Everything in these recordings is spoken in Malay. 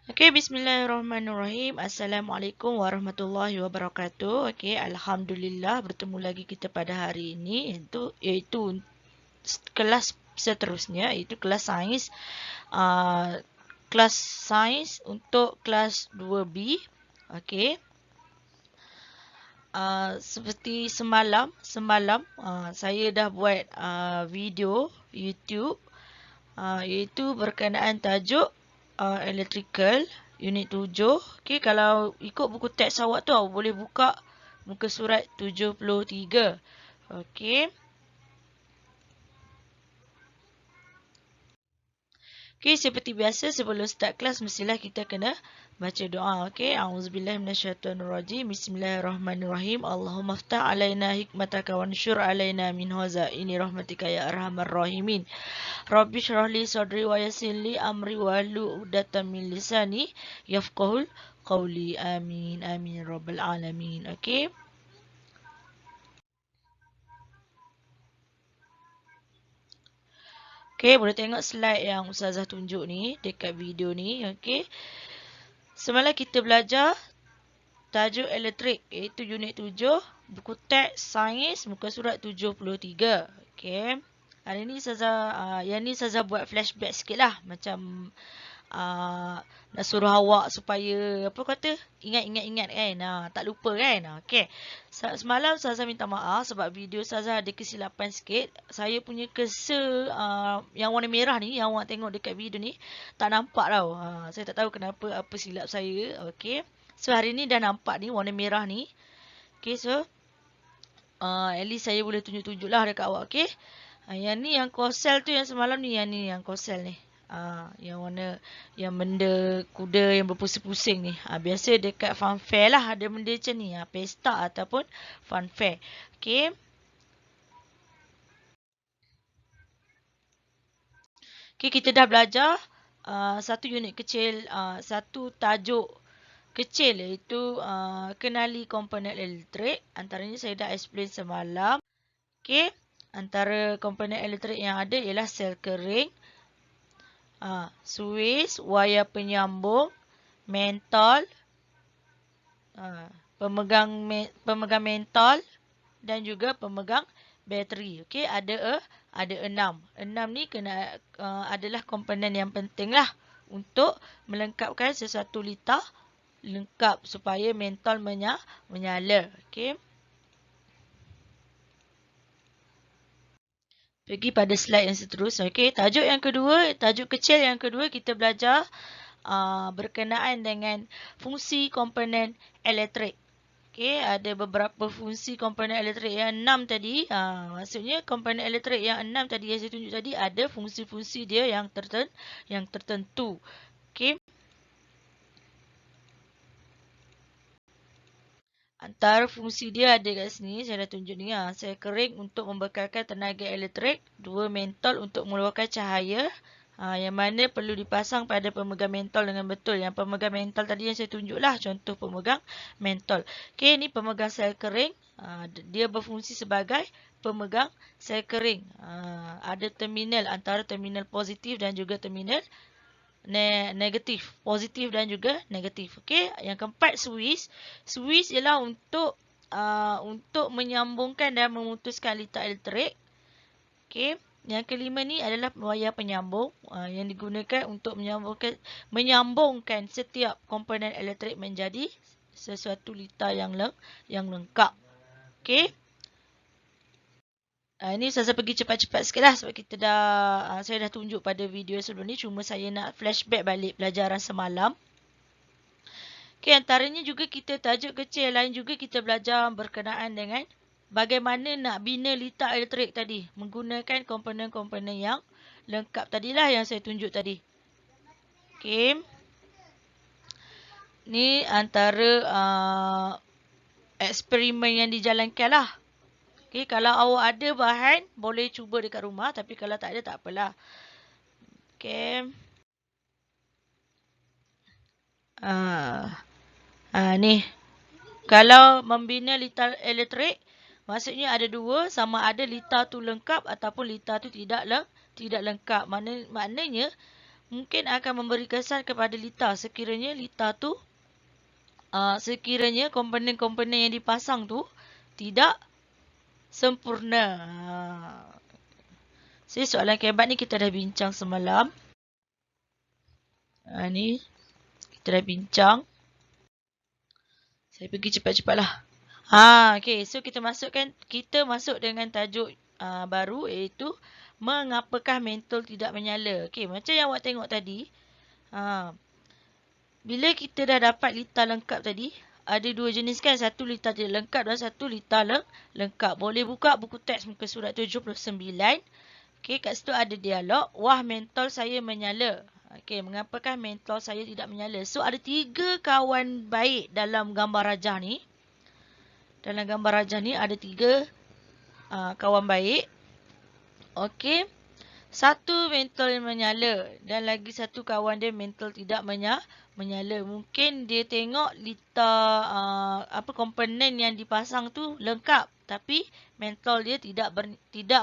Okey, bismillahirrahmanirrahim. Assalamualaikum warahmatullahi wabarakatuh. Okey, alhamdulillah bertemu lagi kita pada hari ini iaitu kelas seterusnya iaitu kelas sains. Kelas sains untuk kelas 2B. Okey. Seperti semalam saya dah buat video YouTube iaitu berkenaan tajuk electrical unit 7. Okey, kalau ikut buku teks awak tu awak boleh buka muka surat 73. Okey. Okey, seperti biasa sebelum start kelas mestilah kita kena baca doa. Okey, auzubillahi minasyaitonirrajim. Bismillahirrahmanirrahim. Allahumma iftah alaina hikmataka wanshur alaina min hazaini rahmatika ya arhamar rahimin. Rabbi shrah li sadri wa yassir li amri wahlul 'uqdatam min lisani yafqahul qawli. Amin amin rabbal alamin. Okey. Okey, boleh tengok slide yang Ustazah tunjuk ni dekat video ni. Okey. Semalam kita belajar tajuk elektrik iaitu unit 7, buku teks sains muka surat 73. Okey. Hari ni yang ni Ustazah buat flashback sikit lah. Macam nak suruh awak supaya apa kata ingat kan, tak lupa kan. Okey. Semalam Ustazah minta maaf sebab video Ustazah ada kesilapan sikit. Saya punya cursor yang warna merah ni yang awak tengok dekat video ni tak nampak tau. Saya tak tahu kenapa, apa silap saya. Okey. So hari ni dah nampak ni warna merah ni. Okey, so at least saya boleh tunjuk-tunjuk lah dekat awak. Okey. Yang ni yang kosel tu yang semalam ni, yang kosel ni. Yang warna, yang benda kuda yang berpusing-pusing ni. Biasa dekat fun fair lah ada benda macam ni. Pesta ataupun fun fair. Okey. Okey, kita dah belajar satu unit kecil, satu tajuk kecil iaitu kenali komponen elektrik. Antaranya saya dah explain semalam. Okey. Antara komponen elektrik yang ada ialah sel kering, suis, wayar penyambung, mentol, pemegang mentol dan juga pemegang bateri. Okey, ada 6. 6 ni kena adalah komponen yang penting lah untuk melengkapkan sesuatu litar lengkap supaya mentol menyala. Okey. Pergi pada slide yang seterusnya. Okey, tajuk kecil yang kedua kita belajar berkenaan dengan fungsi komponen elektrik. Okey, ada beberapa fungsi komponen elektrik yang 6 tadi. Maksudnya komponen elektrik yang 6 tadi yang saya tunjuk tadi ada fungsi-fungsi dia yang tertentu. Okey. Antara fungsi dia ada kat sini, saya dah tunjuk ni. Sel kering untuk membekalkan tenaga elektrik. 2 mentol untuk mengeluarkan cahaya. Yang mana perlu dipasang pada pemegang mentol dengan betul. Yang pemegang mentol tadi yang saya tunjuk lah. Contoh pemegang mentol. Okey, ni pemegang sel kering. Dia berfungsi sebagai pemegang sel kering. Ada terminal, antara terminal positif dan juga terminal negatif, positif dan juga negatif. Okey, yang keempat suis. Suis ialah untuk menyambungkan dan memutuskan litar elektrik. Okey, yang kelima ni adalah wayar penyambung yang digunakan untuk menyambungkan setiap komponen elektrik menjadi sesuatu litar yang lengkap. Okey. Ini saya pergi cepat-cepat sikit lah sebab saya dah tunjuk pada video sebelum ni. Cuma saya nak flashback balik pelajaran semalam. Okay, antaranya juga kita tajuk kecil lain juga kita belajar berkenaan dengan bagaimana nak bina litar elektrik tadi. Menggunakan komponen-komponen yang lengkap tadilah yang saya tunjuk tadi. Okay. Ni antara eksperimen yang dijalankan lah. Okay, kalau awak ada bahan, boleh cuba dekat rumah. Tapi kalau tak ada, tak apalah. Okay. Ni. Kalau membina litar elektrik, maksudnya ada 2. Sama ada litar tu lengkap ataupun litar tu tidak lengkap. Maknanya, mungkin akan memberi kesan kepada lita sekiranya lita tu sekiranya komponen-komponen yang dipasang tu tidak sempurna. So, soalan kebat ni kita dah bincang semalam. Ni kita dah bincang. Saya pergi cepat-cepatlah. Okay. So, kita masuk dengan tajuk baru iaitu mengapakah mentol tidak menyala. Okay, macam yang awak tengok tadi. Bila kita dah dapat lita lengkap tadi, ada dua jenis kan. Satu lita tidak lengkap dan satu lita lengkap. Boleh buka buku teks muka surat 79. Okay, kat situ ada dialog. Wah, mentol saya menyala. Okay, mengapakah mentol saya tidak menyala? So, ada 3 kawan baik dalam gambar rajah ni. Dalam gambar rajah ni ada 3 kawan baik. Okay. Satu mentol yang menyala dan lagi satu kawan dia mentol tidak menyala. Mungkin dia tengok lita komponen yang dipasang tu lengkap tapi mentol dia tidak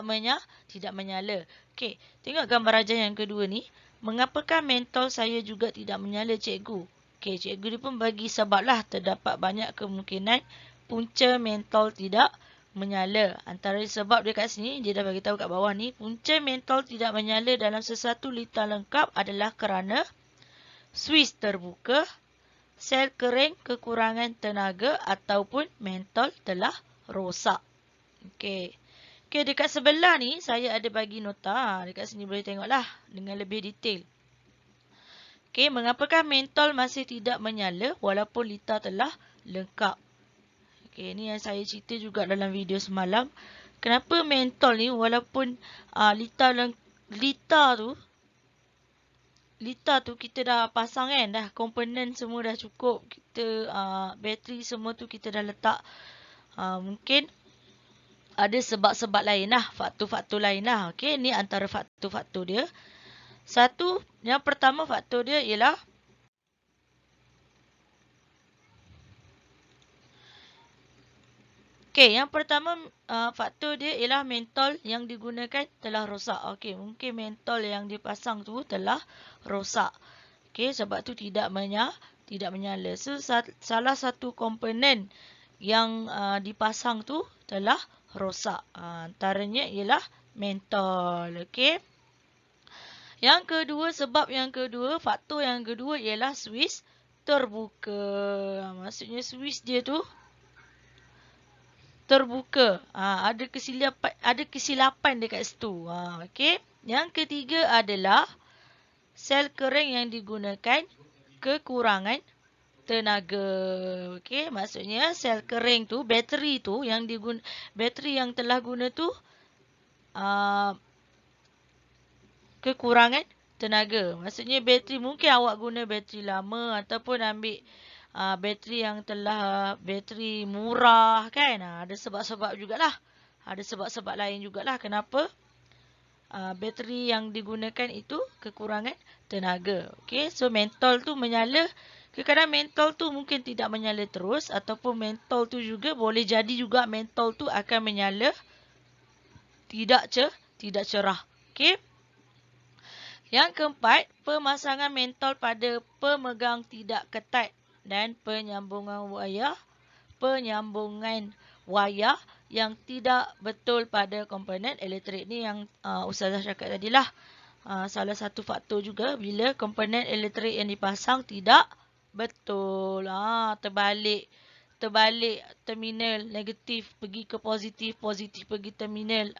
menyala. Okey, tengok gambar rajah yang kedua ni. Mengapakah mentol saya juga tidak menyala, cikgu? Okey, cikgu dia pun bagi sebab lah. Terdapat banyak kemungkinan punca mentol tidak menyala. Antara sebab dia kat sini, dia dah bagi tahu kat bawah ni, punca mentol tidak menyala dalam sesuatu lita lengkap adalah kerana suis terbuka, sel kering kekurangan tenaga ataupun mentol telah rosak. Okey. Okey, dekat sebelah ni saya ada bagi nota. Dekat sini boleh tengoklah dengan lebih detail. Okey, mengapakah mentol masih tidak menyala walaupun lita telah lengkap? Okay, ni yang saya cerita juga dalam video semalam. Kenapa mentol ni walaupun lita tu kita dah pasang kan, dah komponen semua dah cukup. Kita bateri semua tu kita dah letak. Mungkin ada sebab-sebab lain lah, faktor-faktor lain lah. Okay, ni antara faktor-faktor dia. Yang pertama faktor dia ialah okey, yang pertama faktor dia ialah mentol yang digunakan telah rosak. Okey, mungkin mentol yang dipasang tu telah rosak. Okey, sebab tu tidak menyala. So, salah satu komponen yang dipasang tu telah rosak. Antaranya ialah mentol. Okey. Faktor yang kedua ialah suis terbuka. Maksudnya suis dia tu terbuka. Ada kesilapan dekat situ. Okey. Yang ketiga adalah sel kering yang digunakan kekurangan tenaga. Okey, maksudnya sel kering tu, bateri yang telah guna tu kekurangan tenaga. Maksudnya bateri, mungkin awak guna bateri lama ataupun ambil bateri murah kan. Ada sebab-sebab jugalah. Ada sebab-sebab lain jugalah kenapa bateri yang digunakan itu kekurangan tenaga. Okey, so mentol tu menyala. Kadang-kadang mentol tu mungkin tidak menyala terus ataupun mentol tu juga boleh jadi juga mentol tu akan menyala tidak cerah. Okey. Yang keempat, pemasangan mentol pada pemegang tidak ketat dan penyambungan wayar yang tidak betul pada komponen elektrik. Ni yang Ustazah cakap tadilah. Salah satu faktor juga bila komponen elektrik yang dipasang tidak betul. Terbalik terminal negatif pergi ke positif, positif pergi terminal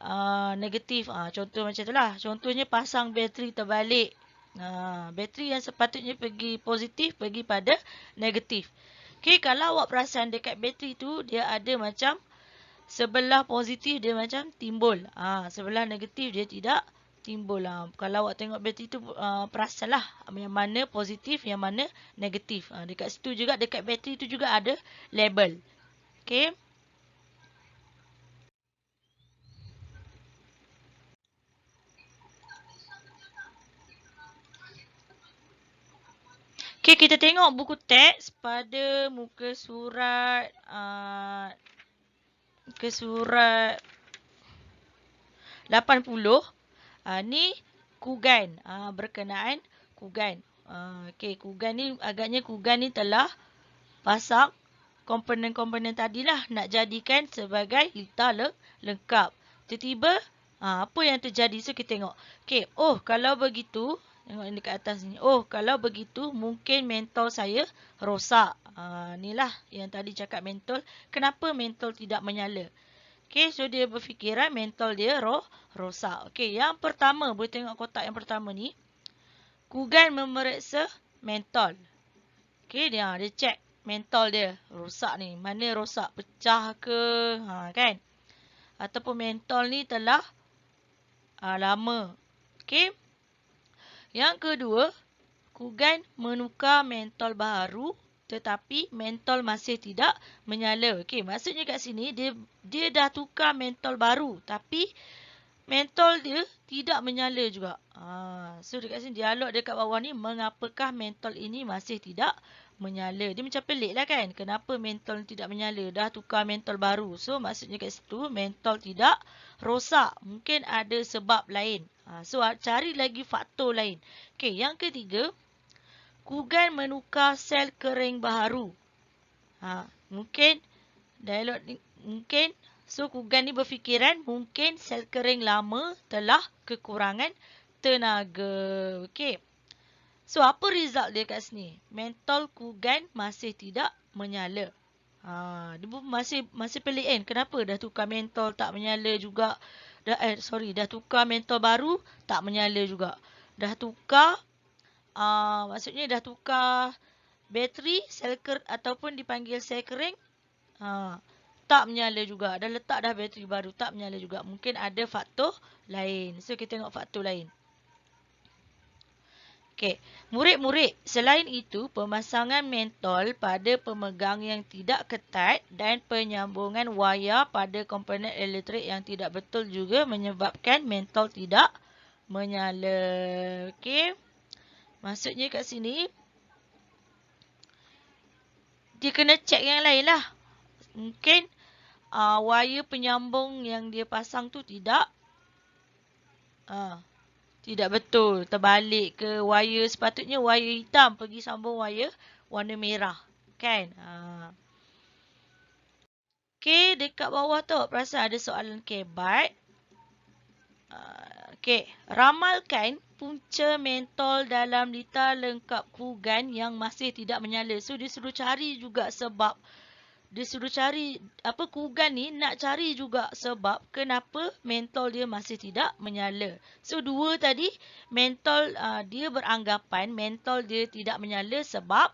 negatif. Contoh macam itulah. Contohnya pasang bateri terbalik. Bateri yang sepatutnya pergi positif pergi pada negatif. Okey, kalau awak perasan dekat bateri tu dia ada macam sebelah positif dia macam timbul. Sebelah negatif dia tidak timbul. Kalau awak tengok bateri tu perasanlah yang mana positif, yang mana negatif. Dekat situ juga, dekat bateri tu juga ada label. Okey. Okey, kita tengok buku teks pada muka surat 80. Ni kugan berkenaan Kugan. Okey, Kugan ni agaknya Kugan ni telah pasang komponen-komponen tadilah nak jadikan sebagai litar lengkap. Tiba-tiba apa yang terjadi? So kita tengok. Okey, kalau begitu, tengok ini dekat atas ni. Kalau begitu mungkin mentol saya rosak. Inilah yang tadi cakap mentol. Kenapa mentol tidak menyala? Okey, so dia berfikiran mentol dia rosak. Okey, yang pertama, boleh tengok kotak yang pertama ni. Kugan memeriksa mentol. Okey, dia cek mentol dia rosak ni. Mana rosak? Pecah ke? Kan? Ataupun mentol ni telah lama. Okey. Yang kedua, Kugan menukar mentol baru tetapi mentol masih tidak menyala. Okey, maksudnya kat sini dia dah tukar mentol baru tapi mentol dia tidak menyala juga. So dekat sini dialog dekat bawah ni, mengapakah mentol ini masih tidak menyala? Dia macam pelik lah kan. Kenapa mentol tidak menyala? Dah tukar mentol baru. So maksudnya kat situ mentol tidak rosak. Mungkin ada sebab lain. So cari lagi faktor lain. Okey, yang ketiga, Kugan menukar sel kering baharu. Mungkin dialog ni mungkin. So Kugan ni berfikiran mungkin sel kering lama telah kekurangan tenaga. Okey. So apa result dia kat sini? Mentol Kugan masih tidak menyala. Dia masih pelik kan. Kenapa dah tukar mentol tak menyala juga? Dah tukar mentol baru tak menyala juga. Dah tukar maksudnya dah tukar bateri sel ataupun dipanggil sel kering tak menyala juga. Dah letak dah bateri baru tak menyala juga. Mungkin ada faktor lain. So kita tengok faktor lain. Okey, murid-murid, selain itu pemasangan mentol pada pemegang yang tidak ketat dan penyambungan wayar pada komponen elektrik yang tidak betul juga menyebabkan mentol tidak menyala. Okey. Maksudnya kat sini dia kena cek yang lain lah. Mungkin wire penyambung yang dia pasang tu tidak betul. Terbalik ke wire. Sepatutnya wire hitam pergi sambung wire warna merah. Kan? Okey, dekat bawah tu perasan ada soalan kebat. Okey, ramalkan punca mentol dalam litar lengkap Kugan yang masih tidak menyala. So dia suruh cari juga sebab. Dia suruh cari Kugan ni nak cari juga sebab kenapa mentol dia masih tidak menyala. So dua tadi mentol dia beranggapan mentol dia tidak menyala sebab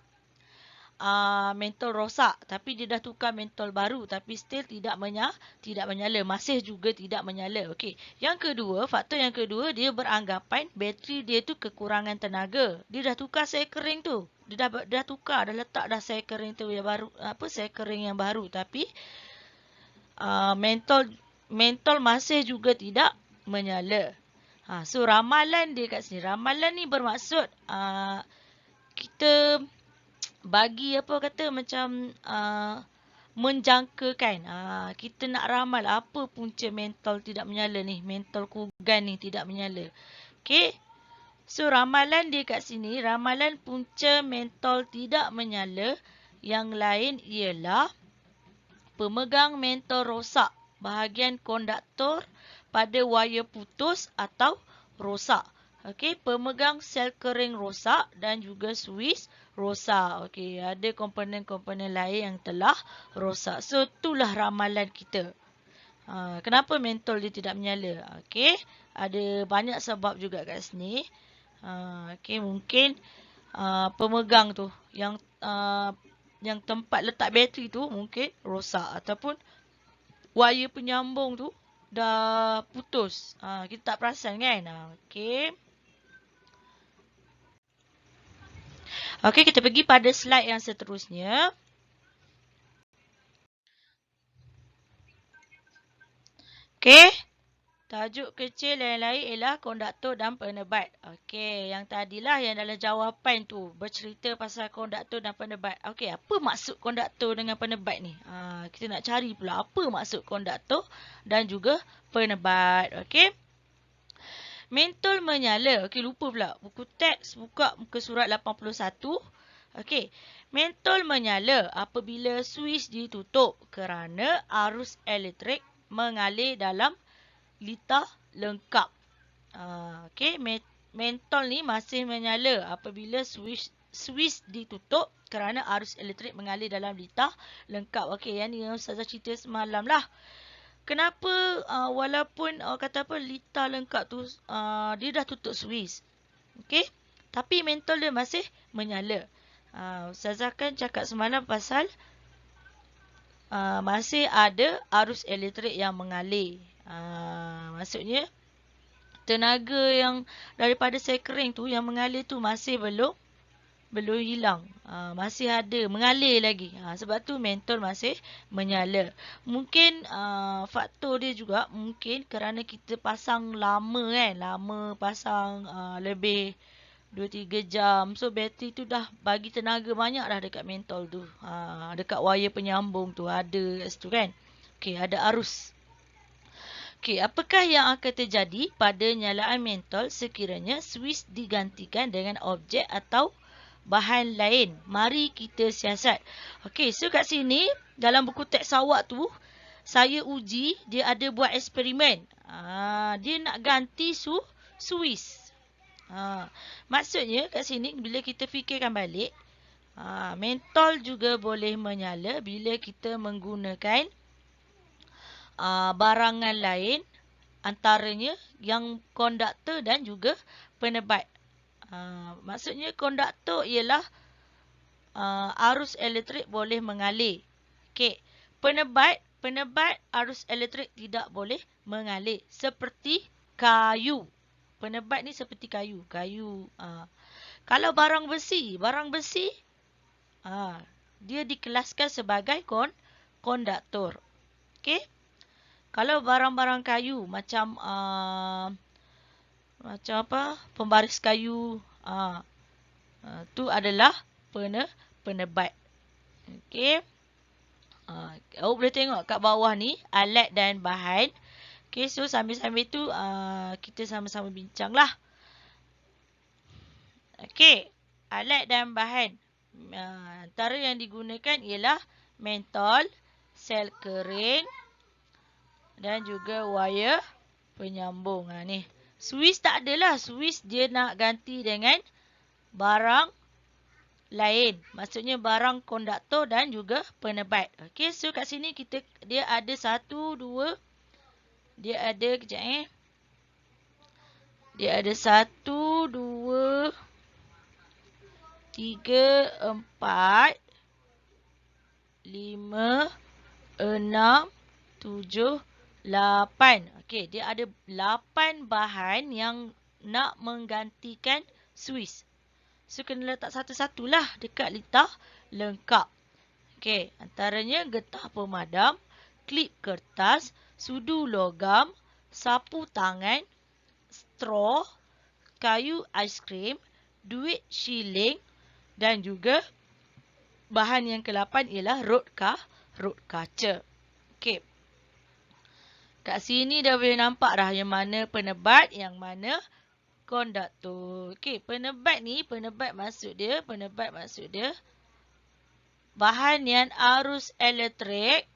mentol rosak, tapi dia dah tukar mentol baru tapi still tidak menyala, masih juga tidak menyala. Okey. Yang kedua, faktor yang kedua, dia beranggapan bateri dia tu kekurangan tenaga. Dia dah tukar sel kering tu. Dia dah tukar, dah letak dah sel kering tu yang baru, sel kering yang baru tapi mentol masih juga tidak menyala. So ramalan dia kat sini. Ramalan ni bermaksud kita bagi macam menjangkakan. Kita nak ramal apa punca mentol tidak menyala ni. Mentol Kugan ni tidak menyala. Okey. So ramalan dia kat sini, ramalan punca mentol tidak menyala yang lain ialah pemegang mentol rosak, bahagian konduktor pada wayar putus atau rosak. Okey, pemegang sel kering rosak dan juga suis rosak. Okey, ada komponen-komponen lain yang telah rosak. So itulah ramalan kita. Kenapa mentol dia tidak menyala? Okey, ada banyak sebab juga kat sini. Okey, mungkin pemegang tu yang tempat letak bateri tu mungkin rosak ataupun wire penyambung tu dah putus. Kita tak perasan kan? Okey. Okey, kita pergi pada slide yang seterusnya. Okey. Tajuk kecil yang lain ialah konduktor dan penebat. Okey, yang tadilah yang dalam jawapan tu bercerita pasal konduktor dan penebat. Okey, apa maksud konduktor dengan penebat ni? Kita nak cari pula apa maksud konduktor dan juga penebat. Okey. Mentol menyala. Okey, lupa pula. Buku teks buka muka surat 81. Okey. Mentol menyala apabila suis ditutup kerana arus elektrik mengalir dalam litar lengkap. Okey, mentol ni masih menyala apabila suis ditutup kerana arus elektrik mengalir dalam litar lengkap. Okey, yang ni Ustazah cerita semalam lah. Kenapa walaupun kata apa litar lengkap tu dia dah tutup suis. Okey? Tapi mentol dia masih menyala. Ustazah kan cakap semalam pasal masih ada arus elektrik yang mengalir. Maksudnya tenaga yang daripada sel kering tu yang mengalir tu masih belum hilang. Masih ada, mengalir lagi. Sebab tu mentol masih menyala. Mungkin faktor dia juga mungkin kerana kita pasang lama kan. Lama pasang lebih 2-3 jam. So bateri tu dah bagi tenaga banyak dah dekat mentol tu. Dekat wire penyambung tu ada kat situ kan. Okey, ada arus. Okey, apakah yang akan terjadi pada nyalaan mentol sekiranya suis digantikan dengan objek atau bahan lain? Mari kita siasat. Okey, so kat sini dalam buku teks awak tu saya uji, dia ada buat eksperimen. Dia nak ganti suis. Maksudnya kat sini bila kita fikirkan balik, mentol juga boleh menyala bila kita menggunakan barangan lain, antaranya yang konduktor dan juga penebat. Maksudnya konduktor ialah arus elektrik boleh mengalir. Okey, penebat arus elektrik tidak boleh mengalir seperti kayu. Penebat ni seperti kayu. Kalau barang besi dia dikelaskan sebagai konduktor. Okey. Kalau barang-barang kayu macam apa? Pembaris kayu, tu adalah penebat. Okey. Boleh tengok kat bawah ni alat dan bahan. Okey, so sambil-sambil tu kita sama-sama bincang lah. Okey, alat dan bahan. Antara yang digunakan ialah mentol, sel kering dan juga wire penyambung. Ni. Suis tak adalah. Suis dia nak ganti dengan barang lain. Maksudnya barang konduktor dan juga penebat. Okey, so kat sini dia ada 1, 2. Dia ada, kejap Dia ada 1, 2, 3, 4, 5, 6, 7, 8. Okey, dia ada 8 bahan yang nak menggantikan suis. So, kena letak satu-satulah dekat litar lengkap. Okey, antaranya getah pemadam, klip kertas, sudu logam, sapu tangan, straw, kayu aiskrim, duit shilling dan juga bahan yang ke-8 ialah rod kaca. Okey. Kat sini dah boleh nampak dah yang mana penebat, yang mana konduktor. Okey, penebat maksud dia bahan yang arus elektrik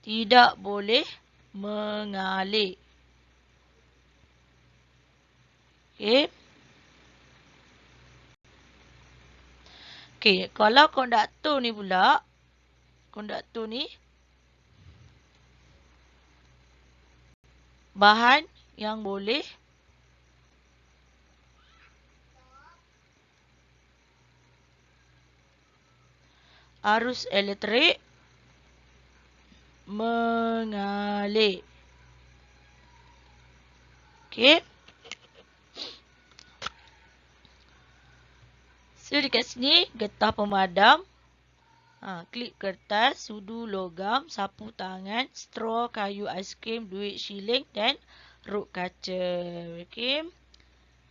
tidak boleh mengalir. Okey. Okey, kalau konduktor ni pula, bahan yang boleh arus elektrik mengalir. Okey. So, dekat sini, getah pemadam, klip kertas, sudu logam, sapu tangan, straw, kayu aiskrim, duit shilling dan rod kaca. Okey.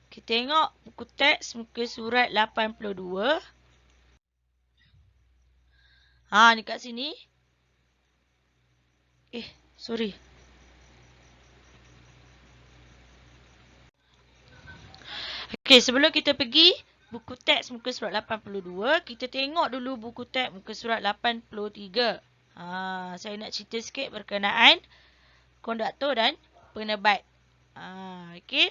Kita tengok buku teks muka surat 82. Ni kat sini. Sorry. Okey, sebelum kita pergi buku teks muka surat 82, kita tengok dulu buku teks muka surat 83. Saya nak cerita sikit berkenaan konduktor dan penebat. Okey.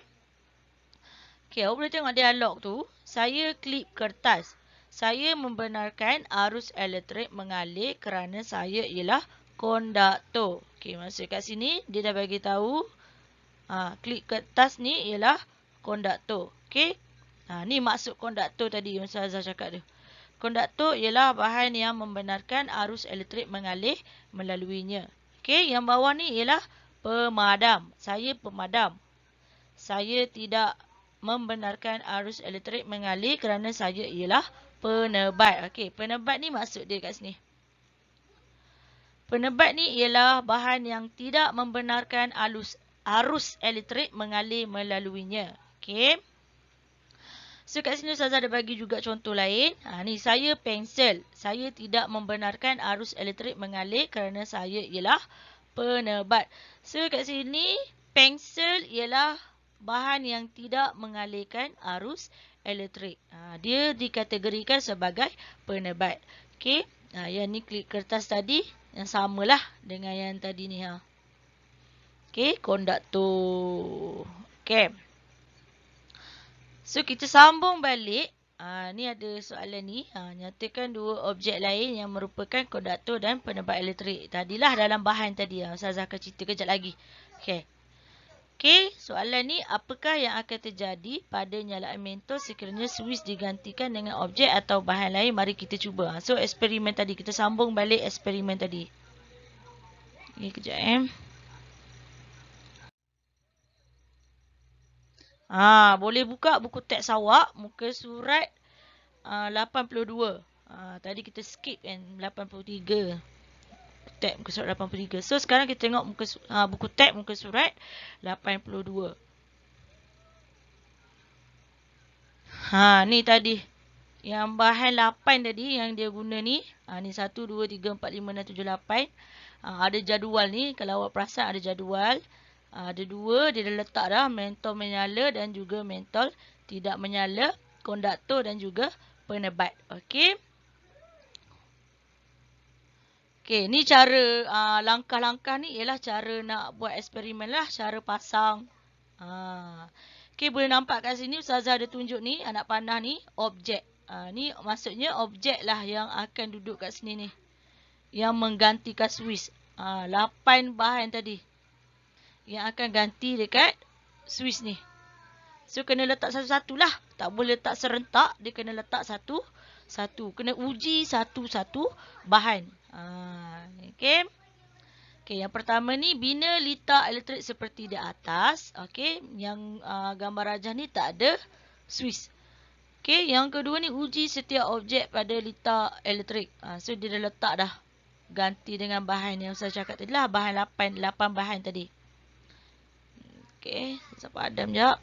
Okey, awak boleh tengok dialog tu. Saya klip kertas. Saya membenarkan arus elektrik mengalir kerana saya ialah konduktor. Okey, maksud kat sini dia dah bagi tahu klip kertas ni ialah konduktor. Okey. Ni maksud konduktor tadi yang Ustazah cakap tu. Konduktor ialah bahan yang membenarkan arus elektrik mengalir melaluinya. Okey, yang bawah ni ialah pemadam. Saya pemadam. Saya tidak membenarkan arus elektrik mengalir kerana saya ialah penebat. Okey, penebat ni maksud dia kat sini. Penebat ni ialah bahan yang tidak membenarkan arus elektrik mengalir melaluinya. Okey. So kat sini Ustazah ada bagi juga contoh lain. Ni saya pensel. Saya tidak membenarkan arus elektrik mengalir kerana saya ialah penebat. So kat sini pensel ialah bahan yang tidak mengalirkan arus elektrik. Dia dikategorikan sebagai penebat. Okey. Yang ni klip kertas tadi yang samalah dengan yang tadi ni. Okey, konduktor. Okey. So, kita sambung balik. Ni ada soalan ni. Nyatakan dua objek lain yang merupakan konduktor dan penebat elektrik. Tadilah dalam bahan tadi. Ustazah akan cerita kejap lagi. Okey. Okey, soalan ni. Apakah yang akan terjadi pada nyalaan mentol sekiranya suis digantikan dengan objek atau bahan lain? Mari kita cuba. So, eksperimen tadi. Kita sambung balik eksperimen tadi. Okey, kejap boleh buka buku teks awak, muka surat 82. Tadi kita skip kan 83. Teks muka surat 83. So sekarang kita tengok buku teks muka surat 82. Ni tadi. Yang bahan 8 tadi yang dia guna ni. Ni 1, 2, 3, 4, 5 dan 7, 8. Ada jadual ni. Kalau awak perasan ada jadual. Ada dua, dia dah letak dah, mentol menyala dan juga mentol tidak menyala, konduktor dan juga penebat. Okey. Okey, ni cara langkah-langkah ni ialah cara nak buat eksperimen lah, cara pasang. Okey, boleh nampak kat sini Ustazah ada tunjuk ni, anak panah ni, objek. Ni maksudnya objek lah yang akan duduk kat sini ni. Yang menggantikan suis. 8 bahan tadi. Yang akan ganti dekat suis ni. So, kena letak satu-satu lah. Tak boleh letak serentak. Dia kena letak satu-satu. Kena uji satu-satu bahan. Okay. Okay, yang pertama ni, bina litar elektrik seperti di atas. Okay, yang gambar rajah ni tak ada suis. Okay, yang kedua ni, uji setiap objek pada litar elektrik. So, dia dah letak dah. Ganti dengan bahan yang saya cakap tadi lah. Bahan 8 bahan tadi. Okey, saya padam sekejap.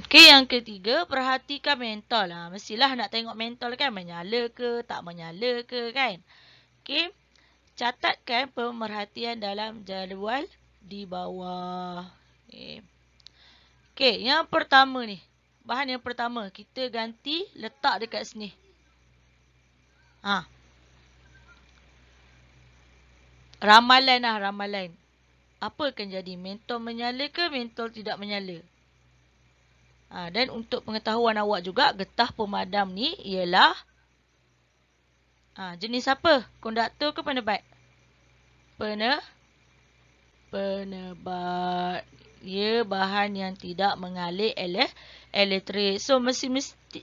Okey, yang ketiga, perhatikan mentol. Mestilah nak tengok mentol kan, menyala ke, tak menyala ke kan. Okey, catatkan pemerhatian dalam jadual di bawah. Okey, yang pertama ni. Bahan yang pertama, kita ganti letak dekat sini. Ramalan lah, ramalan. Apa akan jadi? Mentol menyala ke mentol tidak menyala? Dan untuk pengetahuan awak juga, getah pemadam ni ialah jenis apa? Konduktor ke penebat? Penebat. Ia bahan yang tidak mengalir elektrik. So, mesti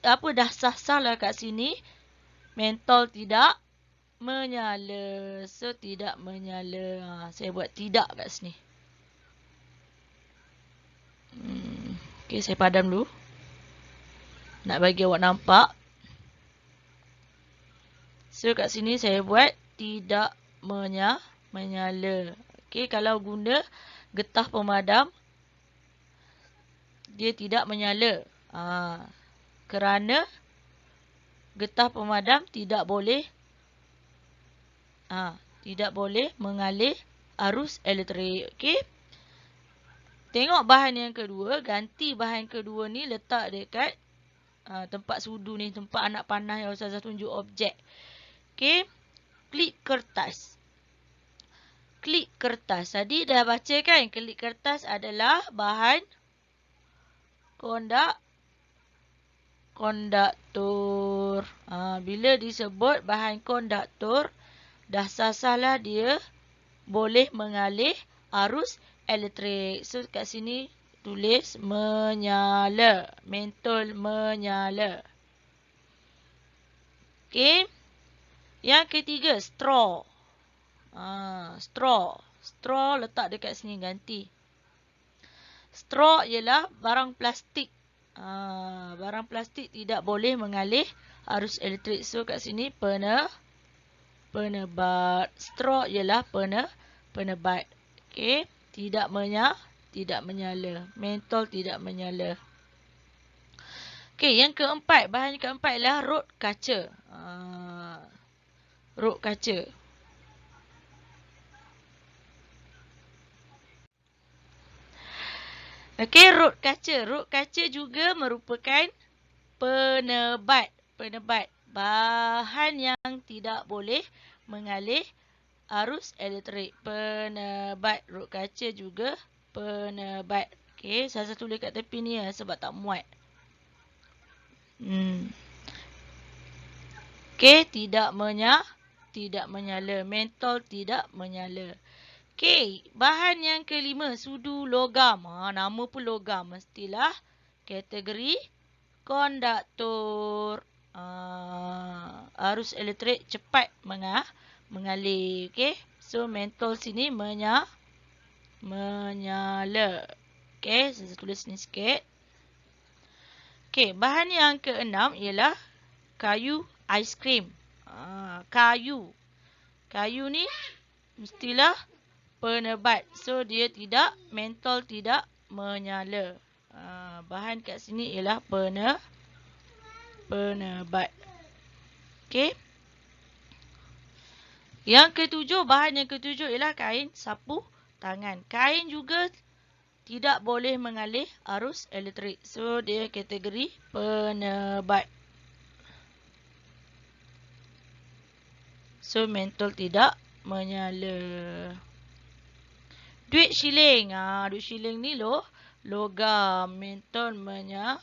dah sah-sah lah kat sini. Mentol tidak menyala. So, tidak menyala. Saya buat tidak kat sini. Okey, saya padam dulu. Nak bagi awak nampak. So, kat sini saya buat tidak menyala. Okey, kalau guna getah pemadam, dia tidak menyala. Kerana getah pemadam tidak boleh mengalir arus elektrik. Okey. Tengok bahan yang kedua. Ganti bahan kedua ni letak dekat tempat sudu ni. Tempat anak panah yang Ustazah tunjuk objek. Okey. Klip kertas. Klip kertas. Tadi dah baca kan? Klip kertas adalah bahan konduktor. Bila disebut bahan konduktor, dah sah-sahlah dia boleh mengalih arus elektrik. So, kat sini tulis menyala. Mentol menyala. Okey. Yang ketiga, straw. Straw letak dekat sini, ganti. Straw ialah barang plastik. Barang plastik tidak boleh mengalih arus elektrik. So, kat sini penebat. Straw ialah penebat. Okey. Tidak menyala. Mentol tidak menyala. Okey, yang keempat. Bahan yang keempat ialah rod kaca. Rod kaca. Okey, rod kaca. Rod kaca juga merupakan penebat. Bahan yang tidak boleh mengalih arus elektrik. Penebat. Rod kaca juga penebat. Okey, saya tulis kat tepi ni sebab tak muat. Okey, tidak menyala. Mentol tidak menyala. Okey, bahan yang kelima, sudu logam. Nama pun logam. Mestilah kategori konduktor. Arus elektrik cepat mengalir. Okey, so mentol sini menyala. Okey, saya tulis ni sikit. Okey, bahan yang keenam ialah kayu aiskrim. Kayu ni mestilah penebat. So, dia mentol tidak menyala. Bahan kat sini ialah penebat. Okey. Yang ketujuh, bahan yang ketujuh ialah kain sapu tangan. Kain juga tidak boleh mengalih arus elektrik. So, dia kategori penebat. So, mentol tidak menyala. Duit shilling. Duit shilling ni logam. Mentol menyala.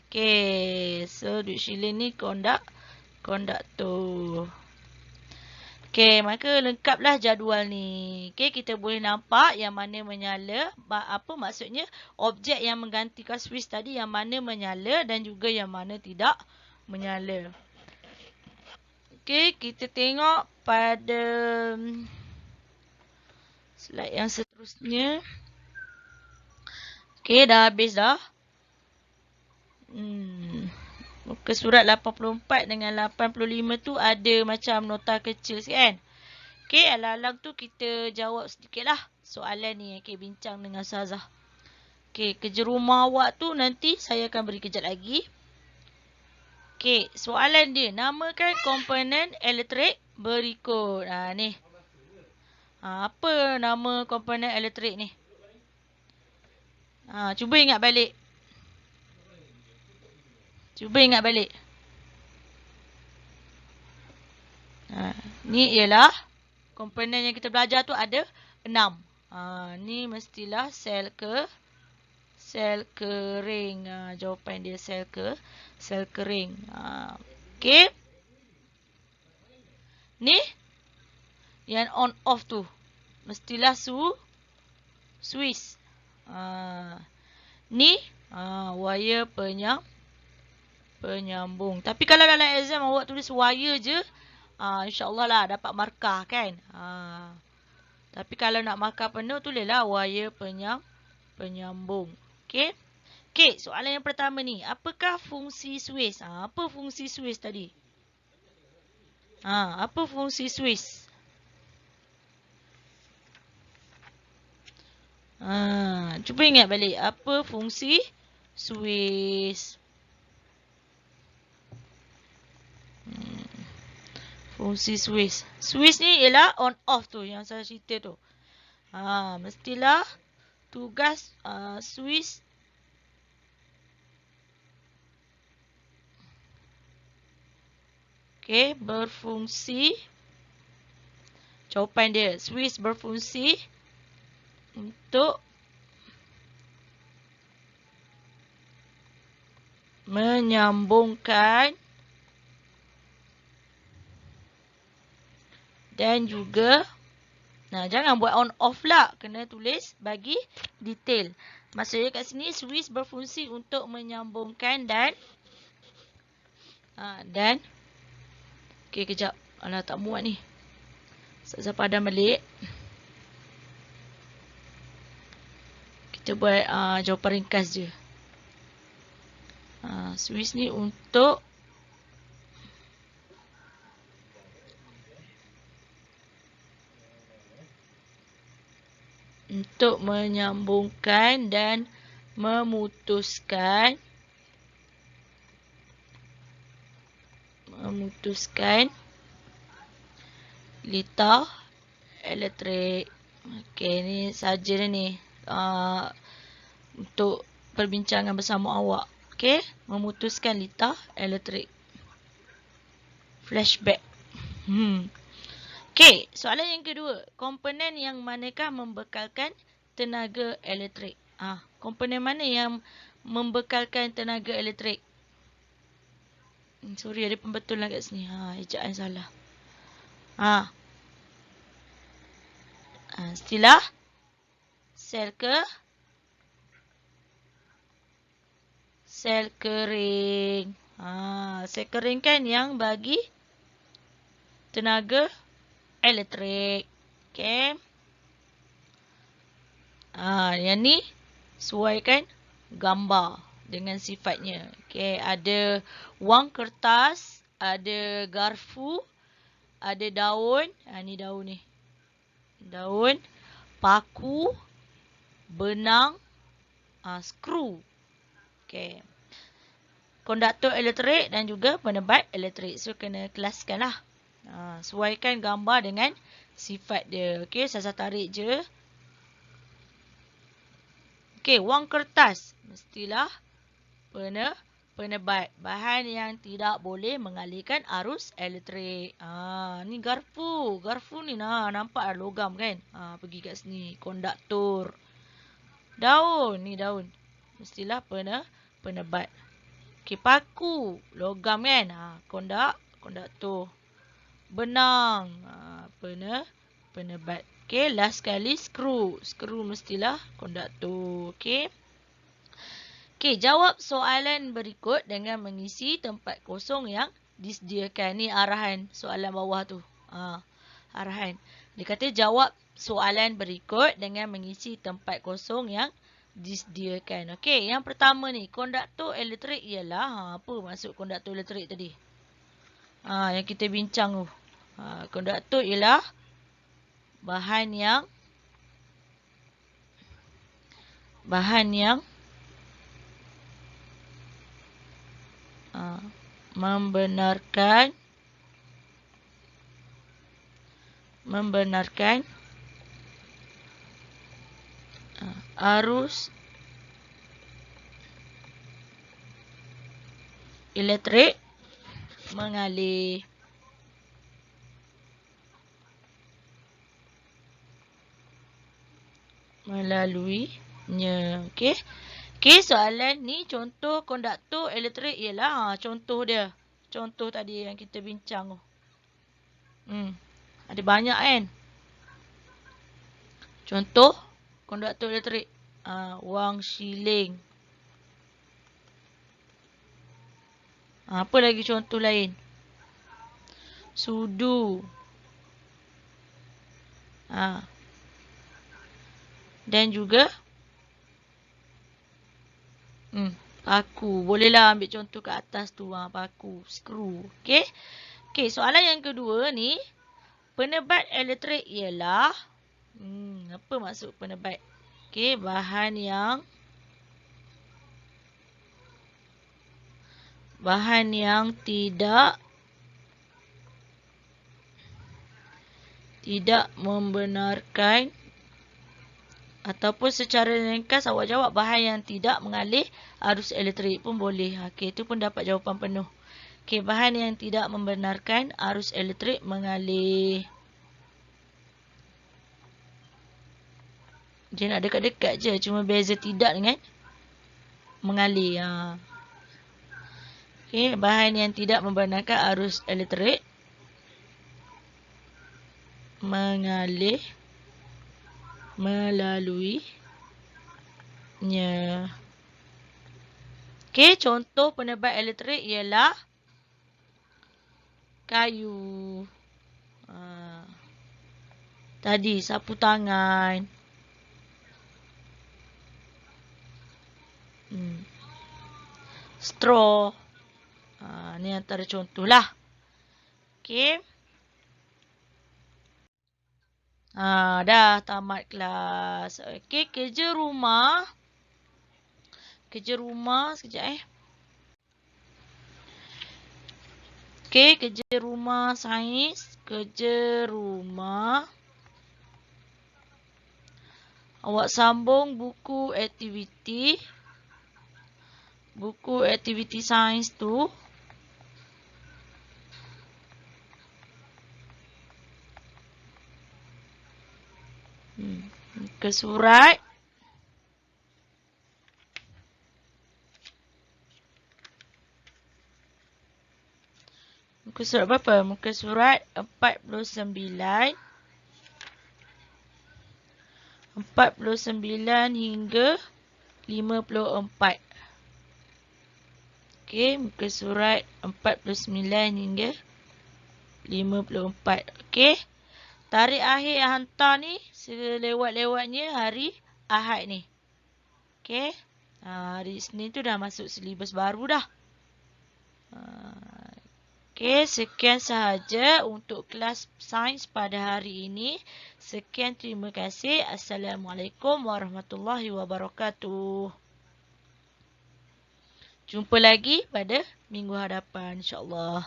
Okey. So, duit shilling ni konduktor. Okey, maka lengkaplah jadual ni. Okey, kita boleh nampak yang mana menyala. Apa maksudnya? Objek yang menggantikan switch tadi yang mana menyala dan juga yang mana tidak menyala. Okey, kita tengok pada slide yang seterusnya. Okey, dah habis dah. Muka surat 84 dengan 85 tu ada macam nota kecil sikit kan. Okey, alang-alang tu kita jawab sedikit lah soalan ni. Okey, bincang dengan Ustazah. Okey, kerja rumah awak tu nanti saya akan beri kejap lagi. Okey, soalan dia. Namakan komponen elektrik berikut. Ni. Apa nama komponen elektrik ni? Cuba ingat balik. Ni ialah komponen yang kita belajar tu ada 6. Ni mestilah sel kering. Jawapan dia sel kering. Okey. Ni yang on off tu mestilah switch. Ni wire penyambung. Tapi kalau dalam exam awak tulis wire je, insya-Allah lah dapat markah kan. Tapi kalau nak markah penuh tulislah wire penyambung. Okey. Okey, soalan yang pertama ni, apakah fungsi switch? Apa fungsi switch tadi? Apa fungsi switch? Cuba ingat balik. Apa fungsi switch? Fungsi switch. Switch ni ialah on off tu yang saya cerita tu. Mestilah tugas switch berfungsi. Jawapan dia, switch berfungsi untuk menyambungkan dan juga jangan buat on off lah, kena tulis bagi detail. Maksudnya kat sini switch berfungsi untuk menyambungkan dan okey, kejap. Alah, tak muat ni. Saya padam balik. Kita buat jawapan ringkas je. Switch ni untuk menyambungkan dan memutuskan litar elektrik. Okey, ni saja ni untuk perbincangan bersama awak. Okey, memutuskan litar elektrik. Flashback. Okey, soalan yang kedua. Komponen yang manakah membekalkan tenaga elektrik? Komponen mana yang membekalkan tenaga elektrik? Sorry, ada pembetulan kat sini. Ejaan salah. Istilah sel kering. Sel kering kan yang bagi tenaga elektrik. Okey. Yang ni sesuaikan gambar dengan sifatnya. Okey, ada wang kertas, ada garfu, ada daun. Ni daun ni. Daun, paku, benang, skru. Okey. Konduktor elektrik dan juga penebat elektrik. So, kena kelaskan lah. Sesuaikan gambar dengan sifat dia. Okey, saya tarik je. Okey, wang kertas. Mestilah penebat. Bahan yang tidak boleh mengalirkan arus elektrik. Ni garfu. Garfu ni nampak logam kan? Pergi kat sini. Konduktor. Daun. Ni daun. Mestilah penebat. Okey, paku. Logam kan? Konduktor. Benang. Penebat. Okey, last sekali skru. Skru mestilah konduktor. Okey. Okey, jawab soalan berikut dengan mengisi tempat kosong yang disediakan. Ni arahan soalan bawah tu. Arahan. Dia kata jawab soalan berikut dengan mengisi tempat kosong yang disediakan. Okey, yang pertama ni, konduktor elektrik ialah, apa maksud konduktor elektrik tadi? Yang kita bincang tu. Konduktor ialah bahan yang membenarkan arus elektrik mengalir. Melaluinya. Okey. Okey, soalan ni contoh konduktor elektrik ialah contoh dia. Contoh tadi yang kita bincang tu. Ada banyak kan? Contoh konduktor elektrik. Wang shilling. Apa lagi contoh lain? Sudu. Dan juga paku. Bolehlah ambil contoh kat atas tu. Paku. Skru. Okey. Okey, soalan yang kedua ni. Penebat elektrik ialah. Apa maksud penebat? Okey, bahan yang tidak tidak membenarkan, ataupun secara ringkas awak jawab bahan yang tidak mengalih arus elektrik pun boleh. Okey, itu pun dapat jawapan penuh. Okey, bahan yang tidak membenarkan arus elektrik mengalir. Dia nak dekat-dekat je, cuma beza tidak dengan mengalir. Okey, bahan yang tidak membenarkan arus elektrik mengalir melaluinya. Okey, contoh penebat elektrik ialah kayu. Tadi sapu tangan. Straw. Ni antara contoh lah. Okey. Dah tamat kelas. Okey, kerja rumah. Kerja rumah sekejap Okey, kerja rumah sains. Kerja rumah. Awak sambung buku aktiviti. Buku aktiviti sains tu. Muka surat. Muka surat berapa? Muka surat 49. 49 hingga 54. Okey, muka surat 49 hingga 54. Okey. Tarikh akhir hantar ni selewat-lewatnya hari Ahad ni. Okey. Hari Isnin tu dah masuk silibus baru dah. Okey, sekian sahaja untuk kelas sains pada hari ini. Sekian, terima kasih. Assalamualaikum warahmatullahi wabarakatuh. Jumpa lagi pada minggu hadapan, insyaAllah.